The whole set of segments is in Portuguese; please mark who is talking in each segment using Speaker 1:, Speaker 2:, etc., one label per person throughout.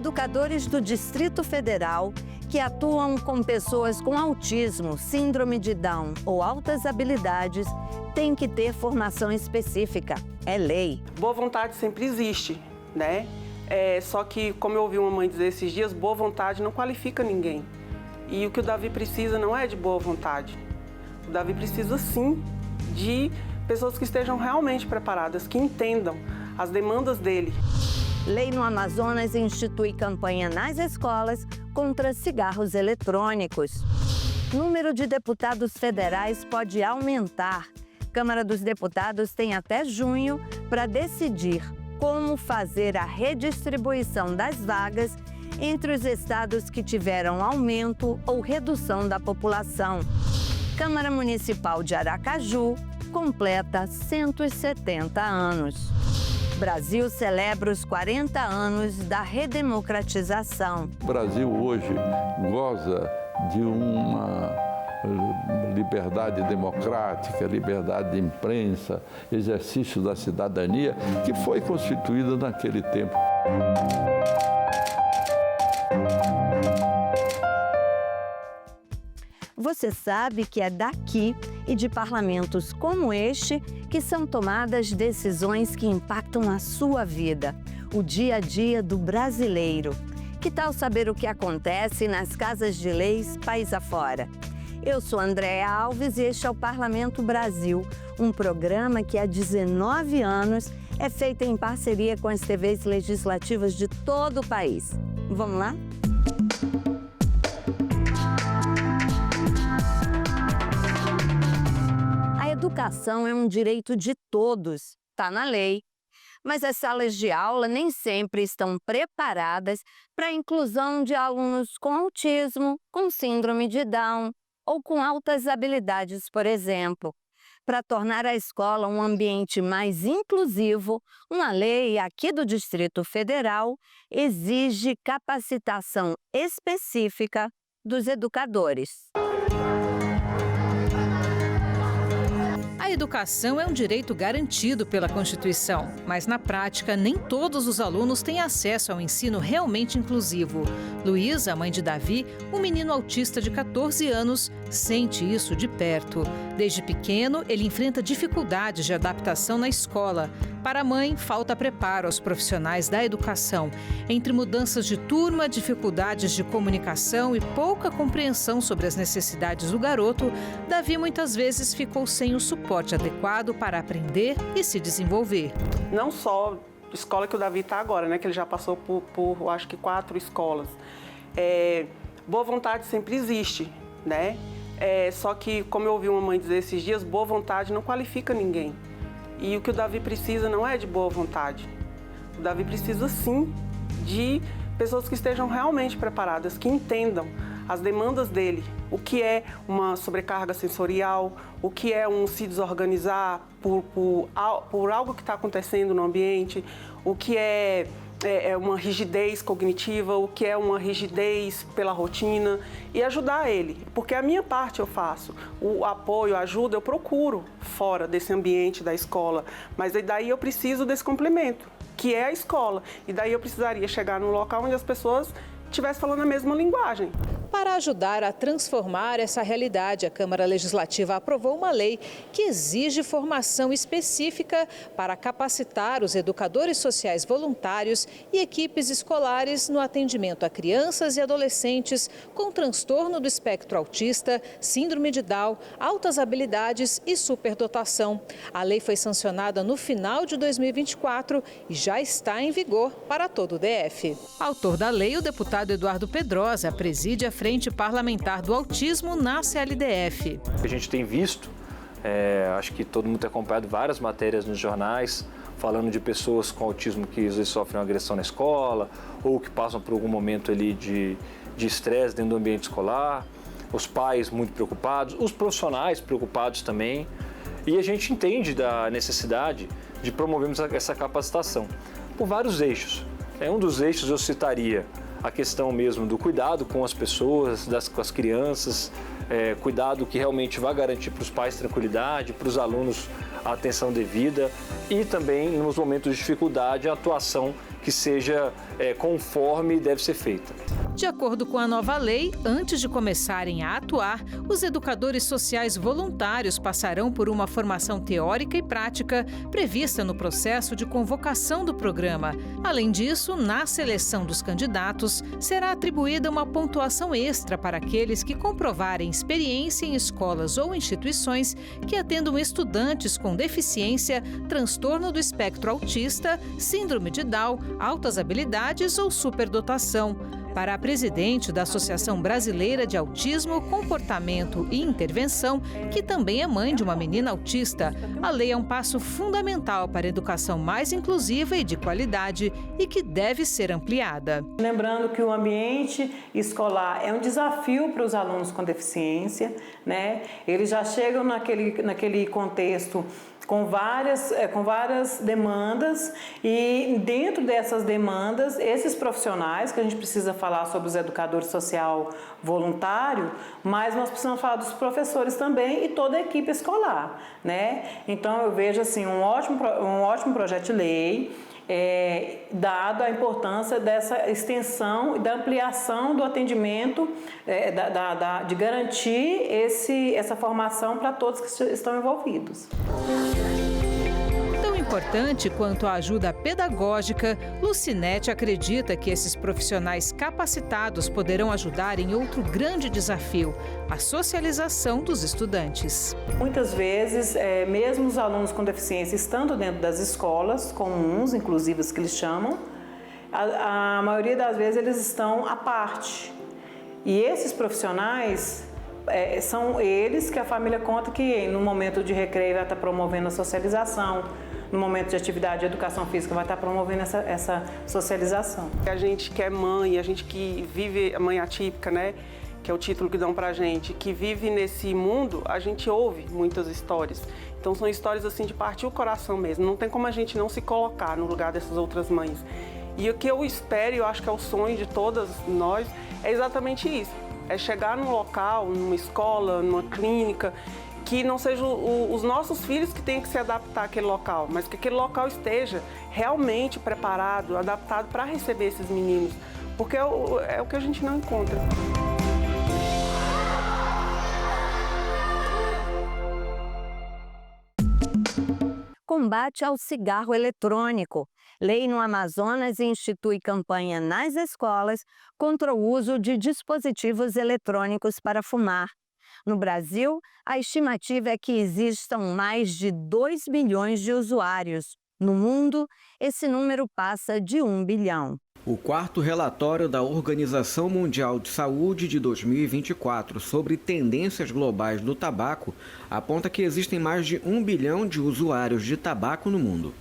Speaker 1: educadores do Distrito Federal que atuam com pessoas com autismo, síndrome de Down ou altas habilidades têm que ter formação específica. É lei.
Speaker 2: Boa vontade sempre existe, né? Só que, como eu ouvi uma mãe dizer esses dias, boa vontade não qualifica ninguém. E o que o Davi precisa não é de boa vontade. O Davi precisa, sim, de pessoas que estejam realmente preparadas, que entendam as demandas dele.
Speaker 1: Lei no Amazonas institui campanha nas escolas contra cigarros eletrônicos. Número de deputados federais pode aumentar. Câmara dos Deputados tem até junho para decidir como fazer a redistribuição das vagas entre os estados que tiveram aumento ou redução da população. Câmara Municipal de Aracaju completa 170 anos. Brasil celebra os 40 anos da redemocratização.
Speaker 3: O Brasil hoje goza de uma liberdade democrática, liberdade de imprensa, exercício da cidadania, que foi constituída naquele tempo.
Speaker 1: Você sabe que é daqui e de parlamentos como este que são tomadas decisões que impactam a sua vida, o dia a dia do brasileiro. Que tal saber o que acontece nas casas de leis país afora? Eu sou Andréa Alves e este é o Parlamento Brasil, um programa que há 19 anos é feito em parceria com as TVs legislativas de todo o país. Vamos lá? A educação é um direito de todos, está na lei. Mas as salas de aula nem sempre estão preparadas para a inclusão de alunos com autismo, com síndrome de Down ou com altas habilidades, por exemplo. Para tornar a escola um ambiente mais inclusivo, uma lei aqui do Distrito Federal exige capacitação específica dos educadores.
Speaker 4: A educação é um direito garantido pela Constituição, mas na prática nem todos os alunos têm acesso ao ensino realmente inclusivo. Luísa, mãe de Davi, um menino autista de 14 anos, sente isso de perto. Desde pequeno, ele enfrenta dificuldades de adaptação na escola. Para a mãe, falta preparo aos profissionais da educação. Entre mudanças de turma, dificuldades de comunicação e pouca compreensão sobre as necessidades do garoto, Davi muitas vezes ficou sem o suporte adequado para aprender e se desenvolver.
Speaker 2: Não só a escola que o Davi está agora, né, que ele já passou por acho que 4 escolas. Boa vontade sempre existe, né? Só que, como eu ouvi uma mãe dizer esses dias, boa vontade não qualifica ninguém. E o que o Davi precisa não é de boa vontade. O Davi precisa, sim, de pessoas que estejam realmente preparadas, que entendam as demandas dele, o que é uma sobrecarga sensorial, o que é um se desorganizar por algo que está acontecendo no ambiente, o que é uma rigidez cognitiva, o que é uma rigidez pela rotina, e ajudar ele, porque a minha parte eu faço, o apoio, a ajuda eu procuro fora desse ambiente da escola, mas daí eu preciso desse complemento, que é a escola, e daí eu precisaria chegar num local onde as pessoas estivessem falando a mesma linguagem.
Speaker 4: Para ajudar a transformar essa realidade, a Câmara Legislativa aprovou uma lei que exige formação específica para capacitar os educadores sociais voluntários e equipes escolares no atendimento a crianças e adolescentes com transtorno do espectro autista, síndrome de Down, altas habilidades e superdotação. A lei foi sancionada no final de 2024 e já está em vigor para todo o DF. Autor da lei, o deputado Eduardo Pedrosa, preside a Frente Parlamentar do Autismo na CLDF.
Speaker 5: A gente tem visto, acho que todo mundo tem acompanhado várias matérias nos jornais falando de pessoas com autismo que às vezes sofrem uma agressão na escola ou que passam por algum momento ali de estresse dentro do ambiente escolar, os pais muito preocupados, os profissionais preocupados também, e a gente entende da necessidade de promovermos essa capacitação por vários eixos. Um dos eixos eu citaria a questão mesmo do cuidado com as pessoas, com as crianças, cuidado que realmente vai garantir para os pais tranquilidade, para os alunos a atenção devida e também, nos momentos de dificuldade, a atuação que seja conforme deve ser feita.
Speaker 4: De acordo com a nova lei, antes de começarem a atuar, os educadores sociais voluntários passarão por uma formação teórica e prática prevista no processo de convocação do programa. Além disso, na seleção dos candidatos, será atribuída uma pontuação extra para aqueles que comprovarem experiência em escolas ou instituições que atendam estudantes com deficiência, transtorno do espectro autista, síndrome de Down, altas habilidades ou superdotação. Para a presidente da Associação Brasileira de Autismo, Comportamento e Intervenção, que também é mãe de uma menina autista, a lei é um passo fundamental para a educação mais inclusiva e de qualidade e que deve ser ampliada.
Speaker 6: Lembrando que o ambiente escolar é um desafio para os alunos com deficiência, né? Eles já chegam naquele contexto com várias demandas e dentro dessas demandas, esses profissionais, que a gente precisa falar sobre os educadores social voluntário, mas nós precisamos falar dos professores também e toda a equipe escolar, né? Então eu vejo assim um ótimo projeto de lei, dado a importância dessa extensão e da ampliação do atendimento, de garantir essa formação para todos que estão envolvidos.
Speaker 4: Tão importante quanto a ajuda pedagógica, Lucinete acredita que esses profissionais capacitados poderão ajudar em outro grande desafio, a socialização dos estudantes.
Speaker 6: Muitas vezes, mesmo os alunos com deficiência estando dentro das escolas comuns, inclusivas que eles chamam, a maioria das vezes eles estão à parte. E esses profissionais são eles que a família conta que no momento de recreio vai estar promovendo a socialização, no momento de atividade de educação física vai estar promovendo essa socialização.
Speaker 2: A gente que é mãe, a gente que vive a mãe atípica, né? Que é o título que dão pra gente, que vive nesse mundo, a gente ouve muitas histórias. Então são histórias assim de partir o coração mesmo, não tem como a gente não se colocar no lugar dessas outras mães. E o que eu espero, e eu acho que é o sonho de todas nós, é exatamente isso. É chegar num local, numa escola, numa clínica, que não sejam os nossos filhos que tenham que se adaptar àquele local, mas que aquele local esteja realmente preparado, adaptado para receber esses meninos, porque é o que a gente não encontra.
Speaker 1: Combate ao cigarro eletrônico. Lei no Amazonas institui campanha nas escolas contra o uso de dispositivos eletrônicos para fumar. No Brasil, a estimativa é que existam mais de 2 bilhões de usuários. No mundo, esse número passa de 1 bilhão.
Speaker 7: O quarto relatório da Organização Mundial de Saúde de 2024 sobre tendências globais do tabaco aponta que existem mais de 1 bilhão de usuários de tabaco no mundo.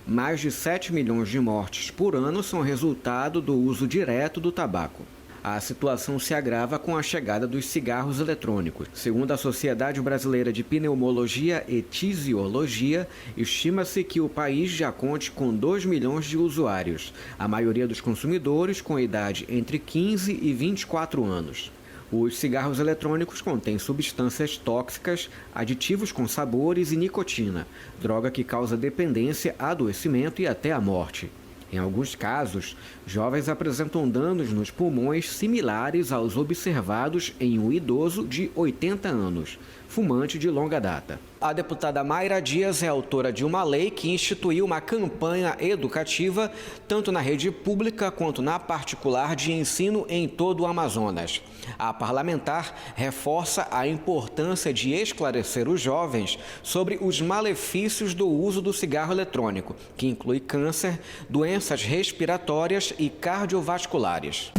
Speaker 7: Mais de 7 milhões de mortes por ano são resultado do uso direto do tabaco. A situação se agrava com a chegada dos cigarros eletrônicos. Segundo a Sociedade Brasileira de Pneumologia e Tisiologia, estima-se que o país já conte com 2 milhões de usuários, a maioria dos consumidores com idade entre 15 e 24 anos. Os cigarros eletrônicos contêm substâncias tóxicas, aditivos com sabores e nicotina, droga que causa dependência, adoecimento e até a morte. Em alguns casos, jovens apresentam danos nos pulmões similares aos observados em um idoso de 80 anos, fumante de longa data. A deputada Mayra Dias é autora de uma lei que instituiu uma campanha educativa, tanto na rede pública quanto na particular, de ensino em todo o Amazonas. A parlamentar reforça a importância de esclarecer os jovens sobre os malefícios do uso do cigarro eletrônico, que inclui câncer, doenças respiratórias e cardiovasculares.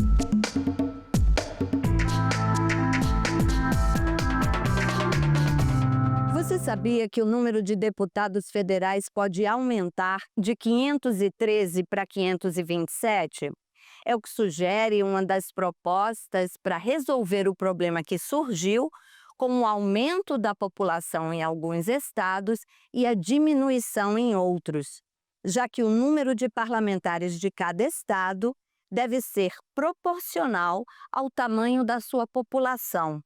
Speaker 1: Você sabia que o número de deputados federais pode aumentar de 513 para 527? É o que sugere uma das propostas para resolver o problema que surgiu com o aumento da população em alguns estados e a diminuição em outros, já que o número de parlamentares de cada estado deve ser proporcional ao tamanho da sua população.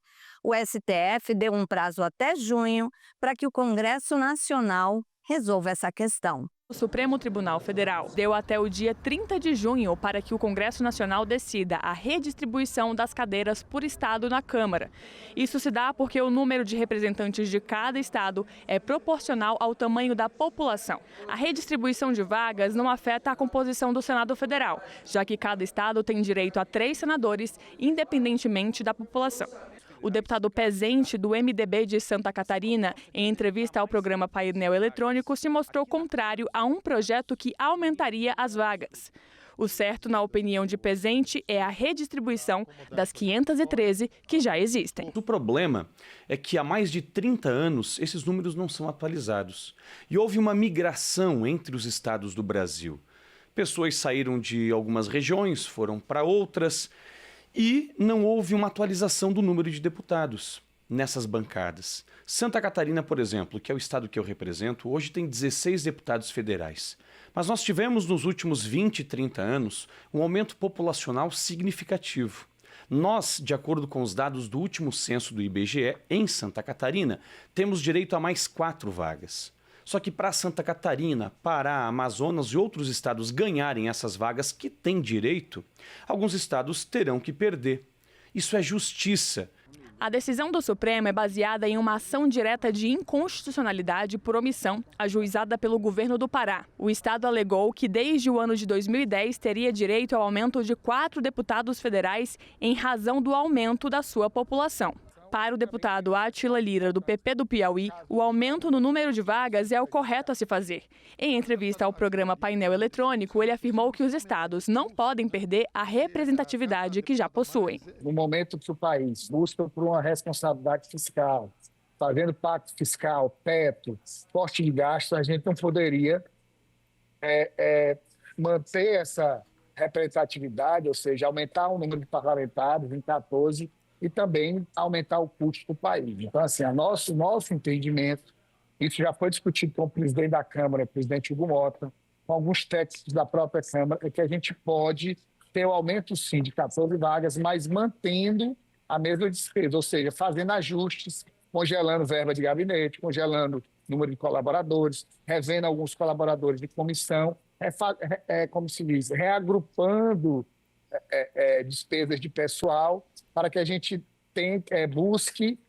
Speaker 1: O STF deu um prazo até junho para que o Congresso Nacional resolva essa questão.
Speaker 8: O Supremo Tribunal Federal deu até o dia 30 de junho para que o Congresso Nacional decida a redistribuição das cadeiras por estado na Câmara. Isso se dá porque o número de representantes de cada estado é proporcional ao tamanho da população. A redistribuição de vagas não afeta a composição do Senado Federal, já que cada estado tem direito a 3 senadores, independentemente da população. O deputado Pezente, do MDB de Santa Catarina, em entrevista ao programa Painel Eletrônico, se mostrou contrário a um projeto que aumentaria as vagas. O certo, na opinião de Pezente, é a redistribuição das 513 que já existem.
Speaker 9: O problema é que há mais de 30 anos esses números não são atualizados. E houve uma migração entre os estados do Brasil. Pessoas saíram de algumas regiões, foram para outras. E não houve uma atualização do número de deputados nessas bancadas. Santa Catarina, por exemplo, que é o estado que eu represento, hoje tem 16 deputados federais. Mas nós tivemos nos últimos 20, 30 anos um aumento populacional significativo. Nós, de acordo com os dados do último censo do IBGE, em Santa Catarina, temos direito a mais 4 vagas. Só que para Santa Catarina, Pará, Amazonas e outros estados ganharem essas vagas que têm direito, alguns estados terão que perder. Isso é justiça.
Speaker 8: A decisão do Supremo é baseada em uma ação direta de inconstitucionalidade por omissão, ajuizada pelo governo do Pará. O estado alegou que desde o ano de 2010 teria direito ao aumento de 4 deputados federais em razão do aumento da sua população. Para o deputado Átila Lira, do PP do Piauí, o aumento no número de vagas é o correto a se fazer. Em entrevista ao programa Painel Eletrônico, ele afirmou que os estados não podem perder a representatividade que já possuem.
Speaker 10: No momento que o país busca por uma responsabilidade fiscal, fazendo pacto fiscal, teto, corte de gastos, a gente não poderia manter essa representatividade, ou seja, aumentar o número de parlamentares em 14 e também aumentar o custo do país. Então, assim, nosso entendimento, isso já foi discutido com o presidente da Câmara, o presidente Hugo Mota, com alguns técnicos da própria Câmara, é que a gente pode ter o aumento, sim, de 14 vagas, mas mantendo a mesma despesa, ou seja, fazendo ajustes, congelando verba de gabinete, congelando número de colaboradores, revendo alguns colaboradores de comissão, como se diz, reagrupando despesas de pessoal para que a gente busque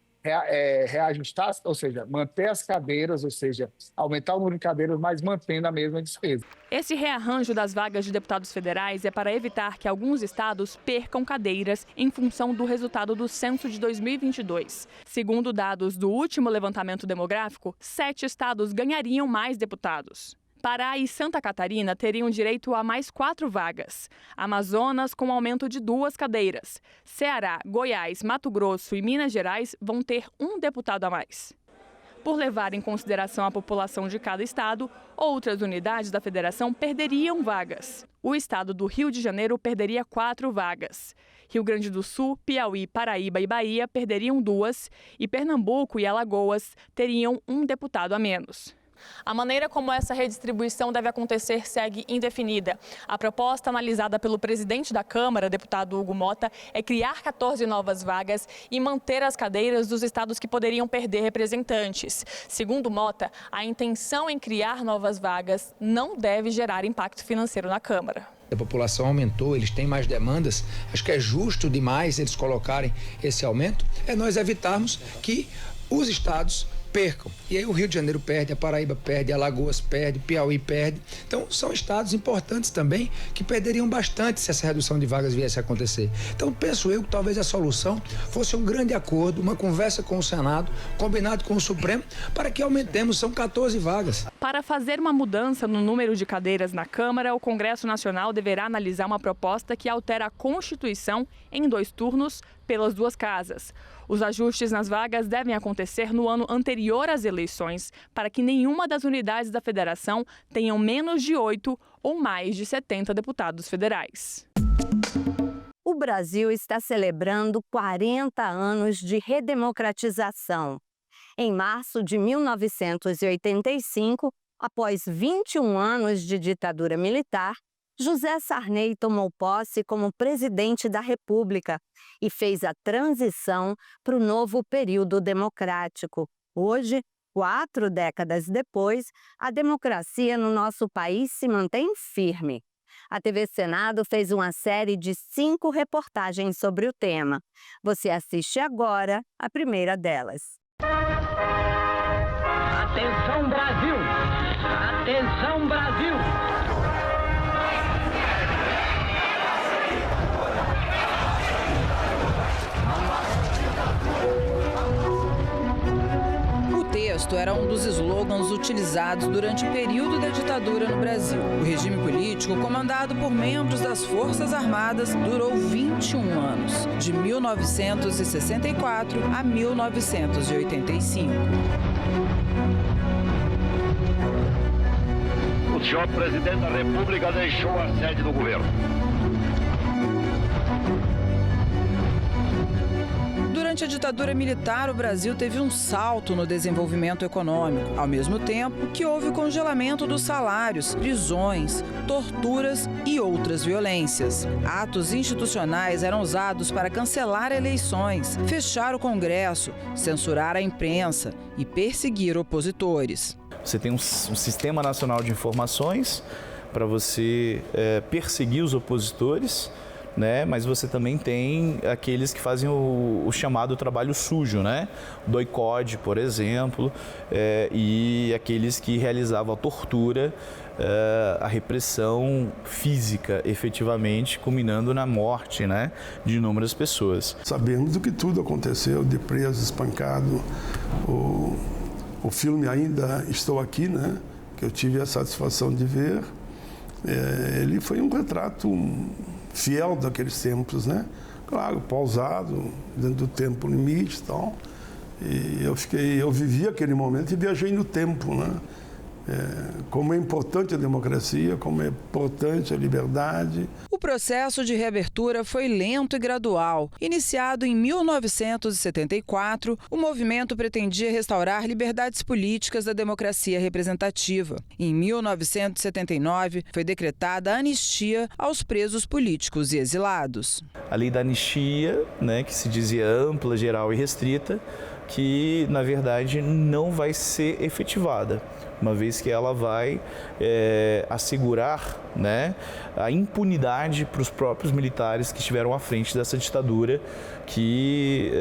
Speaker 10: reajustar, ou seja, manter as cadeiras, ou seja, aumentar o número de cadeiras, mas mantendo a mesma despesa.
Speaker 8: Esse rearranjo das vagas de deputados federais é para evitar que alguns estados percam cadeiras em função do resultado do censo de 2022. Segundo dados do último levantamento demográfico, 7 estados ganhariam mais deputados. Pará e Santa Catarina teriam direito a mais 4 vagas. Amazonas, com aumento de 2 cadeiras. Ceará, Goiás, Mato Grosso e Minas Gerais vão ter 1 deputado a mais. Por levar em consideração a população de cada estado, outras unidades da federação perderiam vagas. O estado do Rio de Janeiro perderia 4 vagas. Rio Grande do Sul, Piauí, Paraíba e Bahia perderiam 2 e Pernambuco e Alagoas teriam 1 deputado a menos. A maneira como essa redistribuição deve acontecer segue indefinida. A proposta analisada pelo presidente da Câmara, deputado Hugo Mota, é criar 14 novas vagas e manter as cadeiras dos estados que poderiam perder representantes. Segundo Mota, a intenção em criar novas vagas não deve gerar impacto financeiro na Câmara.
Speaker 11: A população aumentou, eles têm mais demandas, acho que é justo demais eles colocarem esse aumento, é nós evitarmos que os estados percam. E aí o Rio de Janeiro perde, a Paraíba perde, a Alagoas perde, Piauí perde. Então são estados importantes também que perderiam bastante se essa redução de vagas viesse a acontecer. Então penso eu que talvez a solução fosse um grande acordo, uma conversa com o Senado, combinado com o Supremo, para que aumentemos, são 14 vagas.
Speaker 8: Para fazer uma mudança no número de cadeiras na Câmara, o Congresso Nacional deverá analisar uma proposta que altera a Constituição em 2 turnos pelas 2 casas. Os ajustes nas vagas devem acontecer no ano anterior às eleições, para que nenhuma das unidades da federação tenham menos de 8 ou mais de 70 deputados federais.
Speaker 1: O Brasil está celebrando 40 anos de redemocratização. Em março de 1985, após 21 anos de ditadura militar, José Sarney tomou posse como presidente da República e fez a transição para o novo período democrático. Hoje, 4 décadas depois, a democracia no nosso país se mantém firme. A TV Senado fez uma série de 5 reportagens sobre o tema. Você assiste agora a primeira delas.
Speaker 12: Atenção, Brasil! Atenção, Brasil!
Speaker 13: O texto era um dos slogans utilizados durante o período da ditadura no Brasil. O regime político, comandado por membros das Forças Armadas, durou 21 anos, de 1964 a 1985.
Speaker 14: O senhor presidente da República deixou a sede do governo.
Speaker 13: Durante a ditadura militar, o Brasil teve um salto no desenvolvimento econômico, ao mesmo tempo que houve o congelamento dos salários, prisões, torturas e outras violências. Atos institucionais eram usados para cancelar eleições, fechar o Congresso, censurar a imprensa e perseguir opositores.
Speaker 15: Você tem um Sistema Nacional de Informações para você perseguir os opositores, né? Mas você também tem aqueles que fazem o chamado trabalho sujo, né? O doicode, por exemplo, e aqueles que realizavam a tortura, a repressão física, efetivamente, culminando na morte, né, de inúmeras pessoas.
Speaker 16: Sabemos do que tudo aconteceu, de preso, espancado. O filme Ainda Estou Aqui, né, que eu tive a satisfação de ver, ele foi um retrato fiel daqueles tempos, né? Claro, pausado, dentro do tempo limite e tal. E eu vivi aquele momento e viajei no tempo, né? Como é importante a democracia, como é importante a liberdade.
Speaker 13: O processo de reabertura foi lento e gradual. Iniciado em 1974, o movimento pretendia restaurar liberdades políticas da democracia representativa. Em 1979, foi decretada a anistia aos presos políticos e exilados.
Speaker 15: A lei da anistia, né, que se dizia ampla, geral e restrita, que, na verdade, não vai ser efetivada, uma vez que ela vai assegurar, né, a impunidade para os próprios militares que estiveram à frente dessa ditadura que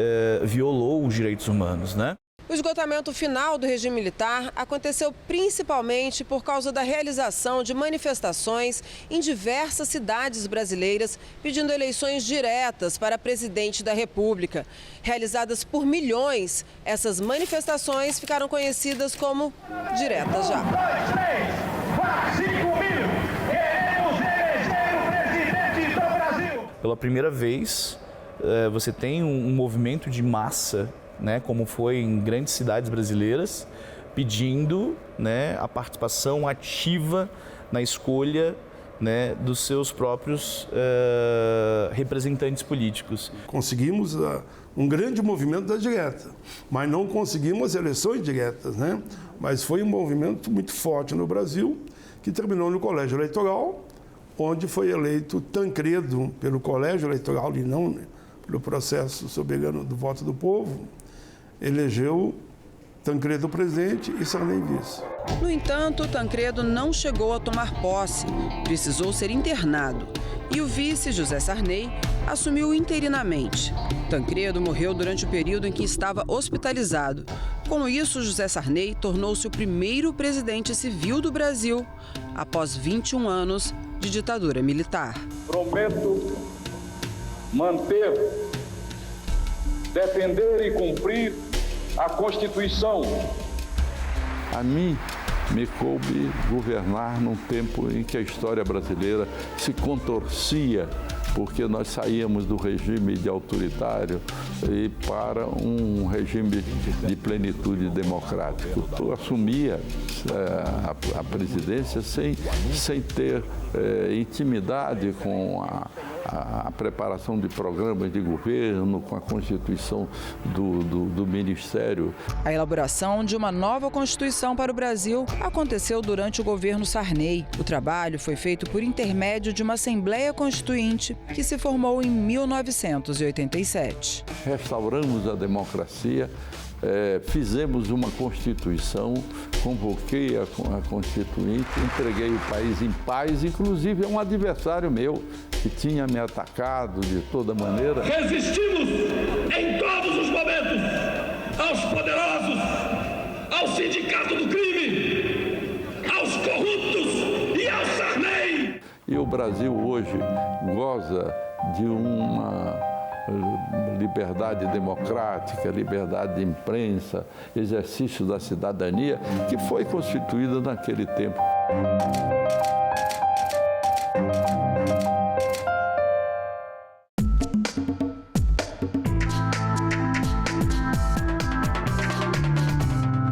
Speaker 15: violou os direitos humanos, né?
Speaker 17: O esgotamento final do regime militar aconteceu principalmente por causa da realização de manifestações em diversas cidades brasileiras pedindo eleições diretas para presidente da República. Realizadas por milhões, essas manifestações ficaram conhecidas como diretas já. 1, 2, 3, 4, 5 mil, queremos eleger o presidente do Brasil.
Speaker 15: Pela primeira vez, você tem um movimento de massa, né, como foi em grandes cidades brasileiras, pedindo, né, a participação ativa na escolha, né, dos seus próprios representantes políticos.
Speaker 16: Conseguimos um grande movimento da direta, mas não conseguimos eleições diretas, né? Mas foi um movimento muito forte no Brasil, que terminou no colégio eleitoral, onde foi eleito Tancredo pelo colégio eleitoral e não pelo processo soberano do voto do povo. Elegeu Tancredo presidente e Sarney vice.
Speaker 13: No entanto, Tancredo não chegou a tomar posse, precisou ser internado. E o vice, José Sarney, assumiu interinamente. Tancredo morreu durante o período em que estava hospitalizado. Com isso, José Sarney tornou-se o primeiro presidente civil do Brasil após 21 anos de ditadura militar.
Speaker 14: Prometo manter, defender e cumprir a Constituição.
Speaker 3: A mim me coube governar num tempo em que a história brasileira se contorcia, porque nós saíamos do regime de autoritário e para um regime de plenitude democrática. Eu assumia a presidência sem ter intimidade com a preparação de programas de governo, com a constituição do Ministério.
Speaker 13: A elaboração de uma nova Constituição para o Brasil aconteceu durante o governo Sarney. O trabalho foi feito por intermédio de uma Assembleia Constituinte que se formou em 1987.
Speaker 3: Restauramos a democracia, fizemos uma Constituição, convoquei a Constituinte, entreguei o país em paz, inclusive a um adversário meu que tinha me atacado de toda maneira.
Speaker 14: Resistimos em todos os momentos aos poderosos, ao sindicato do crime, aos corruptos e ao Sarney.
Speaker 3: E o Brasil hoje goza de uma liberdade democrática, liberdade de imprensa, exercício da cidadania, que foi constituída naquele tempo.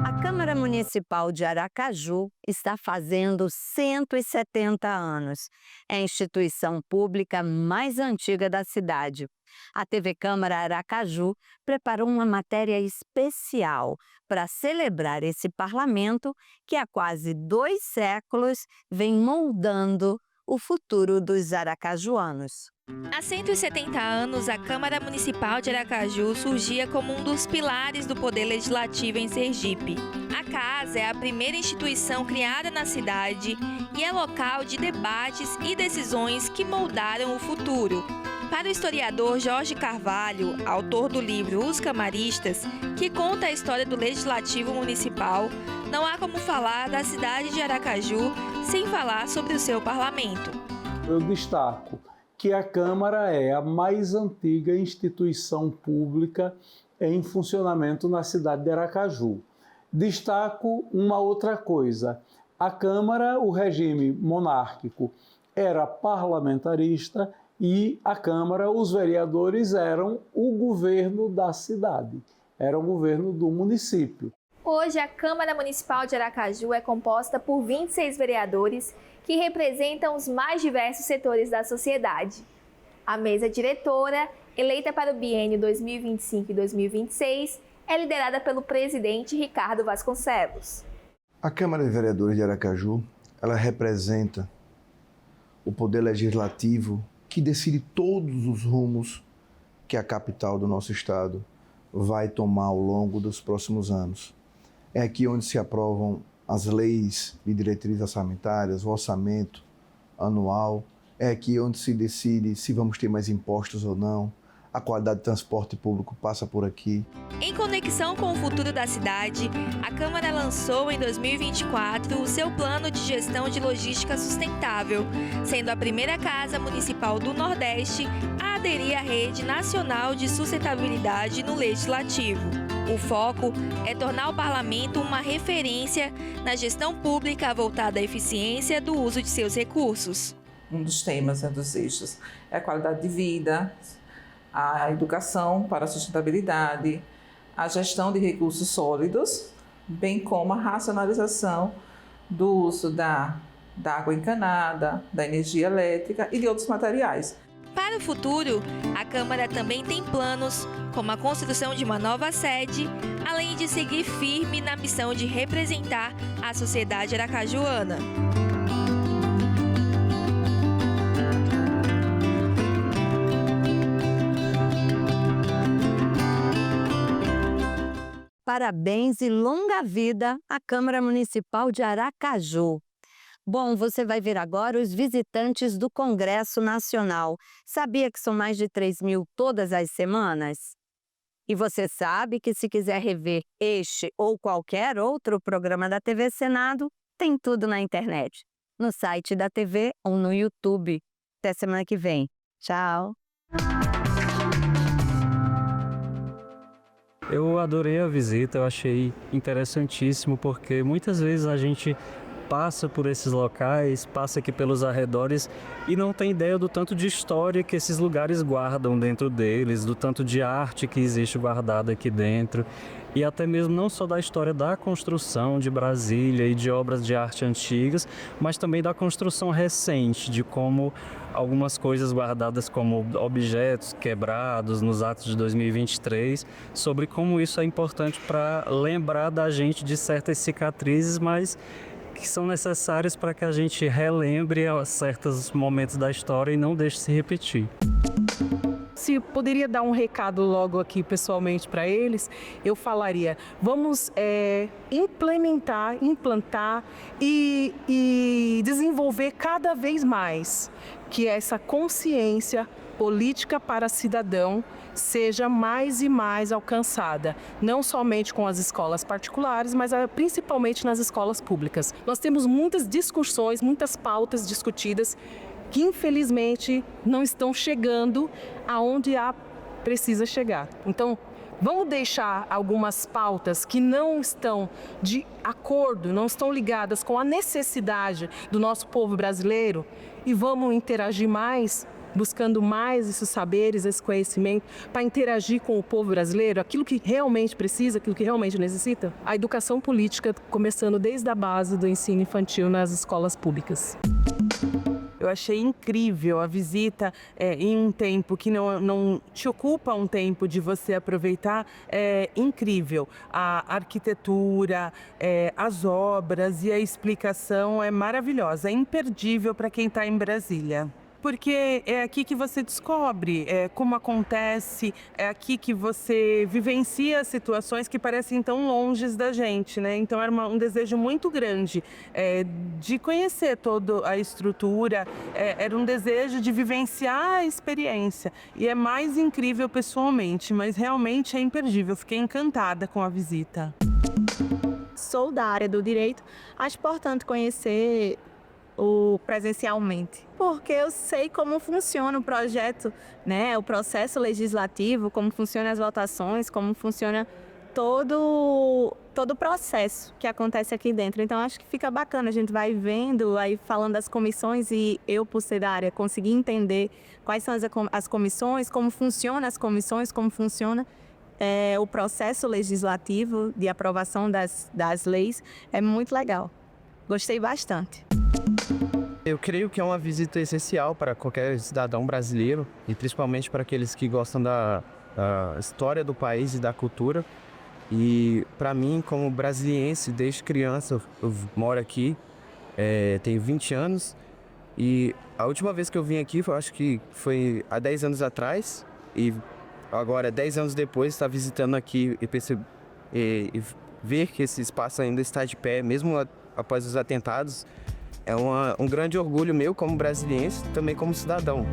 Speaker 1: A Câmara Municipal de Aracaju está fazendo 170 anos. É a instituição pública mais antiga da cidade. A TV Câmara Aracaju preparou uma matéria especial para celebrar esse parlamento que há quase 2 séculos vem moldando o futuro dos aracajuanos.
Speaker 18: Há 170 anos, a Câmara Municipal de Aracaju surgia como um dos pilares do poder legislativo em Sergipe. A casa é a primeira instituição criada na cidade e é local de debates e decisões que moldaram o futuro. Para o historiador Jorge Carvalho, autor do livro Os Camaristas, que conta a história do Legislativo Municipal, não há como falar da cidade de Aracaju sem falar sobre o seu parlamento.
Speaker 19: Eu destaco que a Câmara é a mais antiga instituição pública em funcionamento na cidade de Aracaju. Destaco uma outra coisa. A Câmara, o regime monárquico, era parlamentarista e a Câmara, os vereadores eram o governo da cidade, era o governo do município.
Speaker 18: Hoje, a Câmara Municipal de Aracaju é composta por 26 vereadores que representam os mais diversos setores da sociedade. A mesa diretora, eleita para o biênio 2025 e 2026, é liderada pelo presidente Ricardo Vasconcelos.
Speaker 20: A Câmara de Vereadores de Aracaju, ela representa o poder legislativo que decide todos os rumos que a capital do nosso estado vai tomar ao longo dos próximos anos. É aqui onde se aprovam as leis de diretrizes orçamentárias, o orçamento anual. É aqui onde se decide se vamos ter mais impostos ou não. A qualidade de transporte público passa por aqui.
Speaker 18: Em conexão com o futuro da cidade, a Câmara lançou em 2024 o seu plano de gestão de logística sustentável, sendo a primeira casa municipal do Nordeste a aderir à Rede Nacional de Sustentabilidade no Legislativo. O foco é tornar o parlamento uma referência na gestão pública voltada à eficiência do uso de seus recursos.
Speaker 21: Um dos temas, dos eixos, é a qualidade de vida, a educação para a sustentabilidade, a gestão de recursos sólidos, bem como a racionalização do uso da água encanada, da energia elétrica e de outros materiais.
Speaker 18: Para o futuro, a Câmara também tem planos, como a construção de uma nova sede, além de seguir firme na missão de representar a sociedade aracajuana.
Speaker 1: Parabéns e longa vida à Câmara Municipal de Aracaju. Bom, você vai ver agora os visitantes do Congresso Nacional. Sabia que são mais de 3.000 todas as semanas? E você sabe que se quiser rever este ou qualquer outro programa da TV Senado, tem tudo na internet, no site da TV ou no YouTube. Até semana que vem. Tchau!
Speaker 22: Eu adorei a visita, eu achei interessantíssimo, porque muitas vezes a gente
Speaker 5: passa por esses locais, passa aqui pelos arredores e não tem ideia do tanto de história que esses lugares guardam dentro deles, do tanto de arte que existe guardada aqui dentro. E até mesmo não só da história da construção de Brasília e de obras de arte antigas, mas também da construção recente, de como algumas coisas guardadas como objetos quebrados nos atos de 2023, sobre como isso é importante para lembrar da gente de certas cicatrizes, mas que são necessárias para que a gente relembre certos momentos da história e não deixe se repetir.
Speaker 22: Se poderia dar um recado logo aqui pessoalmente para eles, eu falaria, vamos implantar e desenvolver cada vez mais que essa consciência política para cidadão seja mais e mais alcançada, não somente com as escolas particulares, mas principalmente nas escolas públicas. Nós temos muitas discussões, muitas pautas discutidas que infelizmente não estão chegando aonde precisa chegar. Então, vamos deixar algumas pautas que não estão de acordo, não estão ligadas com a necessidade do nosso povo brasileiro e vamos interagir mais, buscando mais esses saberes, esse conhecimento, para interagir com o povo brasileiro, aquilo que realmente precisa, aquilo que realmente necessita. A educação política começando desde a base do ensino infantil nas escolas públicas.
Speaker 23: Eu achei incrível a visita em um tempo que não te ocupa um tempo de você aproveitar. É incrível. A arquitetura, as obras e a explicação é maravilhosa. É imperdível para quem está em Brasília. Porque é aqui que você descobre como acontece, é aqui que você vivencia situações que parecem tão longes da gente, né? Então era um desejo muito grande de conhecer toda a estrutura, era um desejo de vivenciar a experiência. E é mais incrível pessoalmente, mas realmente é imperdível. Fiquei encantada com a visita.
Speaker 24: Sou da área do direito, acho importante conhecer presencialmente, porque eu sei como funciona o projeto, né, o processo legislativo, como funcionam as votações, como funciona todo o processo que acontece aqui dentro. Então acho que fica bacana, a gente vai vendo, aí falando das comissões e eu, por ser da área, conseguir entender quais são as comissões, como funcionam as comissões, como funciona o processo legislativo de aprovação das leis. É muito legal. Gostei bastante.
Speaker 25: Eu creio que é uma visita essencial para qualquer cidadão brasileiro e principalmente para aqueles que gostam da história do país e da cultura. E para mim, como brasiliense, desde criança, eu moro aqui, tenho 20 anos e a última vez que eu vim aqui, eu acho que foi há 10 anos atrás e agora, 10 anos depois, estar visitando aqui e ver que esse espaço ainda está de pé, mesmo após os atentados, é um grande orgulho meu como brasiliense, também como cidadão.